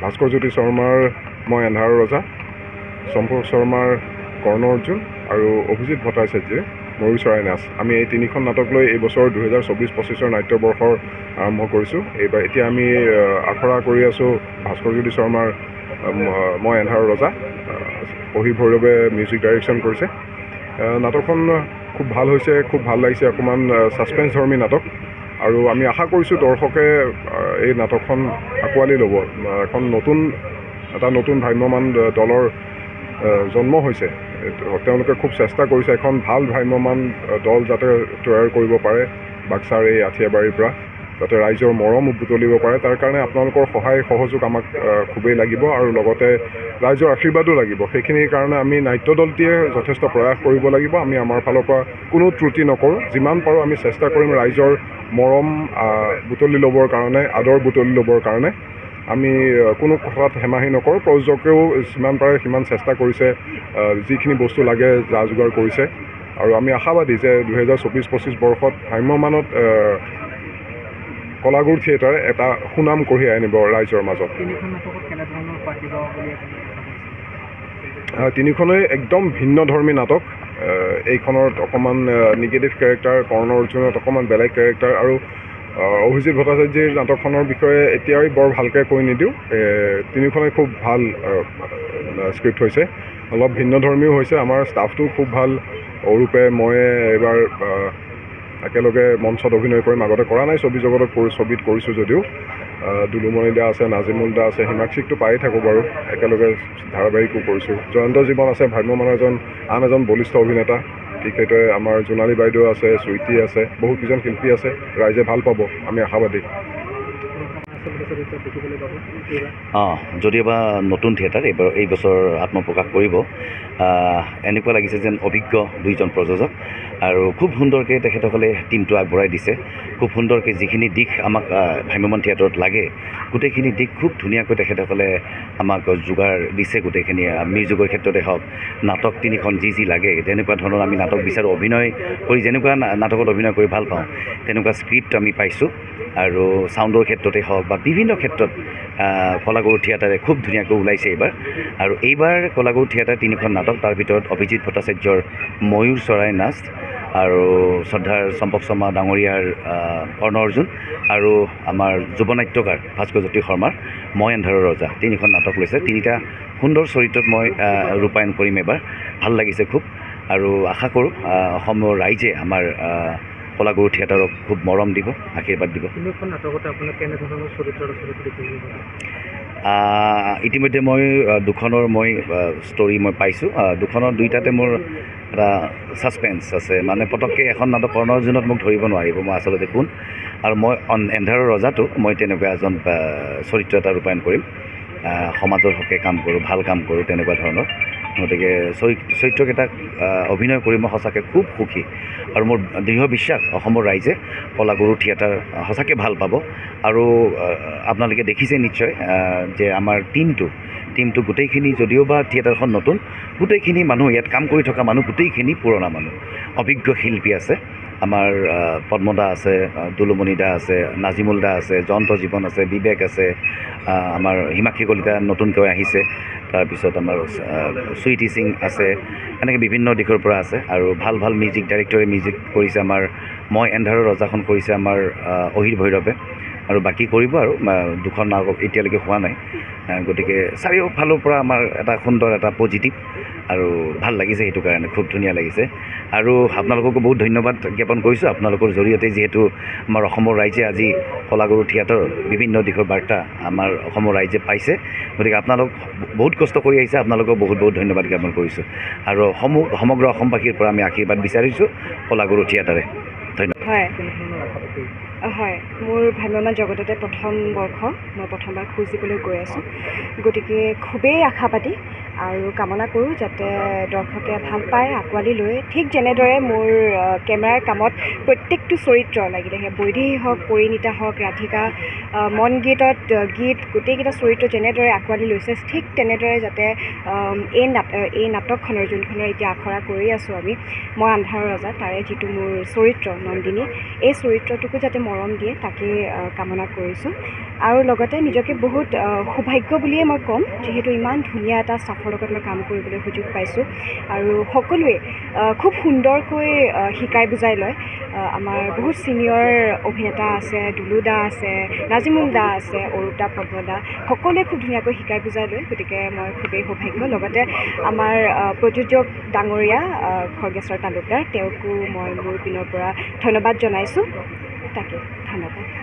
ভাস্কৰ জ্যোতি শৰ্মাৰ মই এন্ধাৰৰ ৰজা, সম্পৰ্ক শৰ্মাৰ কৰ্ণ অৰ্জুন আৰু অভিজিত ভট্টাচাৰ্যৰ ময়ূৰ চৰাই নাচ। আমি এই তিনিখন নাটক লৈ এই বছৰ 2024-25 নাট্যবৰ্ষৰ আৰম্ভ কৰিছোঁ। এতিয়া আমি আখৰা কৰি আছোঁ ভাস্কৰ জ্যোতি শৰ্মাৰ মই এন্ধাৰৰ ৰজা। অহিৰ ভৈৰৱে মিউজিক ডাইৰেকশ্যন কৰিছে। নাটকখন খুব ভাল হৈছে, খুব ভাল লাগিছে। অকণমান ছাছপেন্স ধৰ্মী নাটক আৰু আমি আশা কৰিছোঁ দৰ্শকে এই নাটকখন আঁকোৱালি ল'ব। এটা নতুন ভ্ৰাম্যমান দলৰ জন্ম হৈছে। তেওঁলোকে খুব চেষ্টা কৰিছে এখন ভাল ভ্ৰাম্যমান দল যাতে তৈয়াৰ কৰিব পাৰে বাক্সাৰ এই আঠিয়াবাৰীৰ পৰা, যাতে ৰাইজৰ মৰম বুটলিব পাৰে। তাৰ কাৰণে আপোনালোকৰ সহায় সহযোগ আমাক খুবেই লাগিব আৰু লগতে ৰাইজৰ আশীৰ্বাদো লাগিব। সেইখিনিৰ কাৰণে আমি নাট্য দলটিয়ে যথেষ্ট প্ৰয়াস কৰিব লাগিব। আমি আমাৰ ফালৰ পৰা কোনো ত্ৰুটি নকৰোঁ। যিমান পাৰোঁ আমি চেষ্টা কৰিম ৰাইজৰ মৰম বুটলি ল'বৰ কাৰণে, আদৰ বুটলি ল'বৰ কাৰণে। আমি কোনো কথাত হেমাহি নকৰোঁ। প্ৰযোজকেও যিমান পাৰে সিমান চেষ্টা কৰিছে, যিখিনি বস্তু লাগে যা যোগাৰ কৰিছে আৰু আমি আশাবাদী যে 2024-25 বৰ্ষত ভ্ৰাম্যমানত কলাগুৰু থিয়েটাৰে এটা সুনাম কঢ়িয়াই আনিব ৰাইজৰ মাজত। তিনিখনেই একদম ভিন্নধৰ্মী নাটক। এইখনত অকণমান নিগেটিভ কেৰেক্টাৰ, কৰ্ণ অৰ্জুনত অকণমান বেলেগ কেৰেক্টাৰ আৰু অভিজিত ভট্টাচাৰ্যৰ নাটকখনৰ বিষয়ে এতিয়াই বৰ ভালকৈ কৈ নিদিওঁ। তিনিখনেই খুব ভাল স্ক্ৰিপ্ট হৈছে, অলপ ভিন্নধৰ্মীও হৈছে। আমাৰ ষ্টাফটো খুব ভাল। অৰূপে মই এইবাৰ একেলগে মঞ্চত অভিনয় কৰিম। আগতে কৰা নাই, ছবি জগতত ছবিত কৰিছোঁ যদিও। দুলুমণি দা আছে, নাজিমুল দা আছে, হিমাক্ষীকটো পায়েই থাকোঁ বাৰু। একেলগে ধাৰাবাহিকো কৰিছোঁ। জয়ন্ত জীৱন আছে, ভ্ৰাম্যমানৰ আন এজন বলিষ্ঠ অভিনেতা। ঠিক সেইদৰে আমাৰ জোনালী বাইদেউ আছে, চুইটি আছে, বহুকেইজন শিল্পী আছে। ৰাইজে ভাল পাব, আমি আশাবাদী। যদিওবা নতুন থিয়েটাৰ এই বছৰ আত্মপ্ৰকাশ কৰিব, এনেকুৱা লাগিছে যেন অভিজ্ঞ দুইজন প্ৰযোজক আৰু খুব সুন্দৰকৈ তেখেতসকলে টিমটো আগবঢ়াই দিছে। খুব সুন্দৰকৈ যিখিনি দিশ আমাক ভ্ৰাম্যমান থিয়েটাৰত লাগে, গোটেইখিনি দিশ খুব ধুনীয়াকৈ তেখেতসকলে আমাক যোগাৰ দিছে। গোটেইখিনি মিউজিকৰ ক্ষেত্ৰতে হওক, নাটক তিনিখন যি লাগে তেনেকুৱা ধৰণৰ আমি নাটক বিচাৰোঁ। অভিনয় কৰি যেনেকুৱা নাটকত অভিনয় কৰি ভাল পাওঁ তেনেকুৱা স্ক্ৰিপ্ট আমি পাইছোঁ। আৰু চাউণ্ডৰ ক্ষেত্ৰতে হওক বা বিভিন্ন ক্ষেত্ৰত কলাগুৰু থিয়েটাৰে খুব ধুনীয়াকৈ ওলাইছে এইবাৰ। আৰু এইবাৰ কলাগুৰু থিয়েটাৰ তিনিখন নাটক, তাৰ ভিতৰত অভিজিত ভট্টাচাৰ্যৰ ময়ূৰ চৰাই নাচ আৰু শ্ৰদ্ধাৰ চম্পক শৰ্মা ডাঙৰীয়াৰ কৰ্ণ অৰ্জুন আৰু আমাৰ যুৱ নাট্যকাৰ ভাস্কৰ জ্যোতি শৰ্মাৰ মই এন্ধাৰৰ ৰজা, তিনিখন নাটক লৈছে। তিনিটা সুন্দৰ চৰিত্ৰত মই ৰূপায়ণ কৰিম এইবাৰ। ভাল লাগিছে খুব আৰু আশা কৰোঁ অসমৰ ৰাইজে আমাৰ কলাগুৰু থিয়েটাৰক খুব মৰম দিব, আশীৰ্বাদ দিব। ইতিমধ্যে মই দুখনৰ ষ্টৰী মই পাইছোঁ। দুখনৰ দুইটাতে মোৰ এটা ছাছপেন্স আছে, মানে পটককৈ এখন নাটক কৰ্ণ অৰ্জুনত মোক ধৰিব নোৱাৰিব মই আচলতে কোন, আৰু মই এন্ধাৰৰ ৰজাটো মই তেনেকুৱা এজন চৰিত্ৰ এটা ৰূপায়ণ কৰিম। সমাজৰ হকে কাম কৰোঁ, ভাল কাম কৰোঁ, তেনেকুৱা ধৰণৰ। গতিকে চৰিত্ৰকেইটাক অভিনয় কৰি মই সঁচাকৈ খুব সুখী আৰু মোৰ দৃঢ় বিশ্বাস অসমৰ ৰাইজে কলাগুৰু থিয়েটাৰ সঁচাকৈ ভাল পাব। আৰু আপোনালোকে দেখিছে নিশ্চয় যে আমাৰ টিমটো গোটেইখিনি, যদিওবা থিয়েটাৰখন নতুন, গোটেইখিনি মানুহ ইয়াত কাম কৰি থকা মানুহ গোটেইখিনি পুৰণা মানুহ, অভিজ্ঞ শিল্পী আছে। আমাৰ পদ্মদা আছে, দুলুমণি দা আছে, নাজিমুল দা আছে, জয়ন্ত জীৱন আছে, বিবেক আছে, আমাৰ হিমাক্ষী কলিতা নতুনকৈ আহিছে, তাৰপিছত আমাৰ চুইটি সিং আছে, এনেকৈ বিভিন্ন দিশৰ পৰা আছে। আৰু ভাল মিউজিক ডাইৰেক্টৰে মিউজিক কৰিছে। আমাৰ মই এন্ধাৰৰ ৰজাখন কৰিছে আমাৰ অহিৰ ভৈৰৱে, আৰু বাকী কৰিব আৰু দুখন নাটক এতিয়ালৈকে হোৱা নাই। গতিকে চাৰিওফালৰ পৰা আমাৰ এটা সুন্দৰ এটা পজিটিভ আৰু ভাল লাগিছে, সেইটো কাৰণে খুব ধুনীয়া লাগিছে। আৰু আপোনালোককো বহুত ধন্যবাদ জ্ঞাপন কৰিছোঁ। আপোনালোকৰ জৰিয়তে যিহেতু আমাৰ অসমৰ ৰাইজে আজি কলাগুৰু থিয়েটাৰৰ বিভিন্ন দিশৰ বাৰ্তা আমাৰ অসমৰ ৰাইজে পাইছে, গতিকে আপোনালোক বহুত কষ্ট কৰি আহিছে, আপোনালোকক বহুত ধন্যবাদ জ্ঞাপন কৰিছোঁ। আৰু সমগ্ৰ অসমবাসীৰ পৰা আমি আশীৰ্বাদ বিচাৰিছোঁ কলাগুৰু থিয়েটাৰে। ধন্যবাদ। হয়, মোৰ ভ্ৰাম্যমান জগততে প্ৰথম বৰ্ষ, মই প্ৰথমবাৰ খোজ দিবলৈ গৈ আছোঁ। গতিকে খুবেই আশাবাদী আৰু কামনা কৰোঁ যাতে দৰ্শকে ভাল পায়, আঁকোৱালি লৈ। ঠিক যেনেদৰে মোৰ কেমেৰাৰ কামত প্ৰত্যেকটো চৰিত্ৰ, লাগিলে সেই বৈদেহী হওক, পৰিণীতা হওক, ৰাধিকা, মন গীতত গীত, গোটেইকেইটা চৰিত্ৰ যেনেদৰে আঁকোৱালি লৈছে, ঠিক তেনেদৰে যাতে এই নাটকখনৰ, যোনখনৰ এতিয়া আখৰা কৰি আছোঁ আমি, মই আন্ধাৰৰ ৰজা, তাৰে যিটো মোৰ চৰিত্ৰ নন্দিনী, এই চৰিত্ৰটোকো যাতে মৰম দিয়ে, তাকেই কামনা কৰিছোঁ। আৰু লগতে নিজকে বহুত সৌভাগ্য বুলিয়ে মই ক'ম, যিহেতু ইমান ধুনীয়া এটা ষ্টাফৰ লগত মই কাম কৰিবলৈ সুযোগ পাইছোঁ। আৰু সকলোৱে খুব সুন্দৰকৈ শিকাই বুজাই লয়। আমাৰ বহুত ছিনিয়ৰ অভিনেতা আছে, দুলু দা আছে, নাজিমুল দা আছে, অৰূপ দা, পদ্ম দা, সকলোৱে খুব ধুনীয়াকৈ শিকাই বুজাই লয়। গতিকে মই খুবেই সৌভাগ্য। লগতে আমাৰ প্ৰযোজক ডাঙৰীয়া খৰ্গেশ্বৰ তালুকদাৰ, তেওঁকো মই মোৰ পিনৰ পৰা ধন্যবাদ জনাইছোঁ। তাকে, ধন্যবাদ।